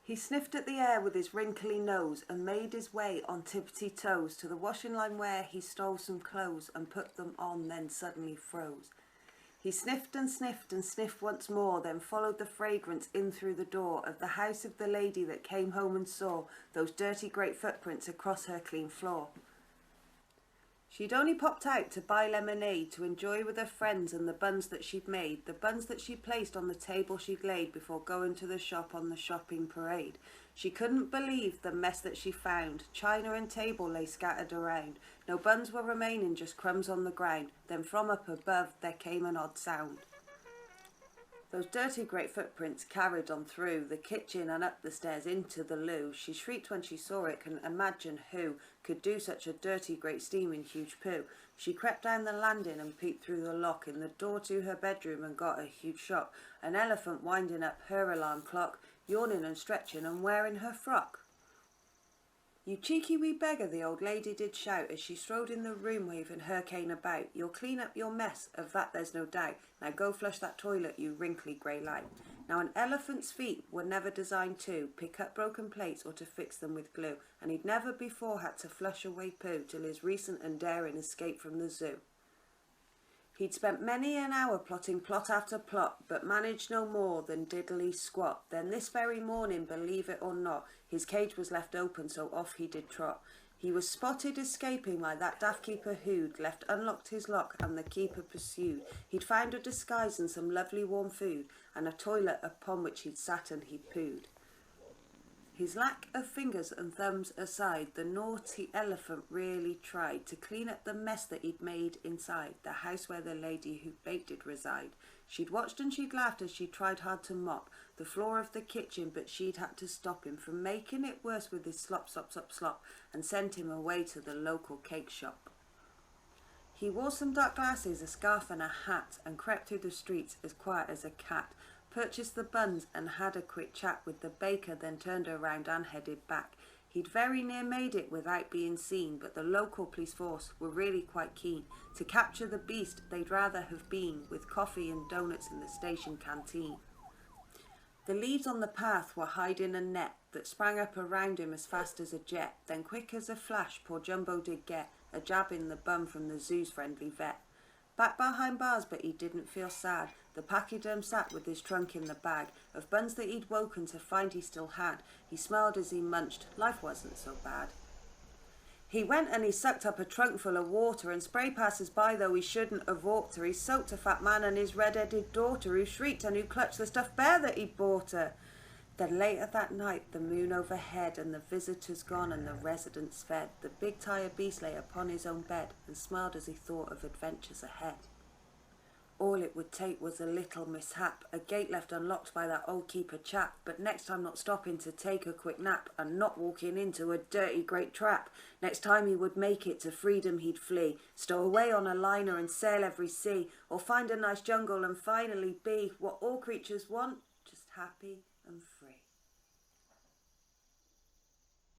He sniffed at the air with his wrinkly nose and made his way on tippity toes to the washing line where he stole some clothes and put them on, then suddenly froze. He sniffed and sniffed once more, then followed the fragrance in through the door of the house of the lady that came home and saw those dirty great footprints across her clean floor. She'd only popped out to buy lemonade to enjoy with her friends and the buns that she'd made, the buns that she placed on the table she'd laid before going to the shop on the shopping parade. She couldn't believe the mess that she found. China and table lay scattered around. No buns were remaining, just crumbs on the ground. Then from up above there came an odd sound. Those dirty great footprints carried on through the kitchen and up the stairs into the loo. She shrieked when she saw it, couldn't imagine who could do such a dirty great steaming huge poo. She crept down the landing and peeped through the lock in the door to her bedroom and got a huge shock. An elephant winding up her alarm clock, yawning and stretching and wearing her frock. "You cheeky wee beggar," the old lady did shout as she strode in the room waving her cane about. "You'll clean up your mess, of that there's no doubt. Now go flush that toilet, you wrinkly grey lout." Now an elephant's feet were never designed to pick up broken plates or to fix them with glue, and he'd never before had to flush away poo till his recent and daring escape from the zoo. He'd spent many an hour plotting plot after plot, but managed no more than diddly squat. Then this very morning, believe it or not, his cage was left open, so off he did trot. He was spotted escaping like that daft keeper who'd left unlocked his lock, and the keeper pursued. He'd found a disguise and some lovely warm food, and a toilet upon which he'd sat and he'd pooed. His lack of fingers and thumbs aside, the naughty elephant really tried to clean up the mess that he'd made inside the house where the lady who baked did reside. She'd watched and she'd laughed as she tried hard to mop the floor of the kitchen, but she'd had to stop him from making it worse with his slop, and sent him away to the local cake shop. He wore some dark glasses, a scarf and a hat, and crept through the streets as quiet as a cat, purchased the buns and had a quick chat with the baker, then turned around and headed back. He'd very near made it without being seen, but the local police force were really quite keen to capture the beast. They'd rather have been with coffee and donuts in the station canteen. The leaves on the path were hiding a net that sprang up around him as fast as a jet. Then quick as a flash poor Jumbo did get a jab in the bum from the zoo's friendly vet. Back behind bars, but he didn't feel sad. The pachyderm sat with his trunk in the bag of buns that he'd woken to find he still had. He smiled as he munched. Life wasn't so bad. He went and he sucked up a trunk full of water and sprayed passers-by, though he shouldn't have walked her. He soaked a fat man and his red-headed daughter, who shrieked and who clutched the stuffed bear that he'd bought her. Then later that night, the moon overhead, and the visitors gone and the residents fed, the big tired beast lay upon his own bed and smiled as he thought of adventures ahead. All it would take was a little mishap, a gate left unlocked by that old keeper chap, but next time not stopping to take a quick nap and not walking into a dirty great trap. Next time he would make it to freedom he'd flee, stow away on a liner and sail every sea, or find a nice jungle and finally be what all creatures want, just happy and free.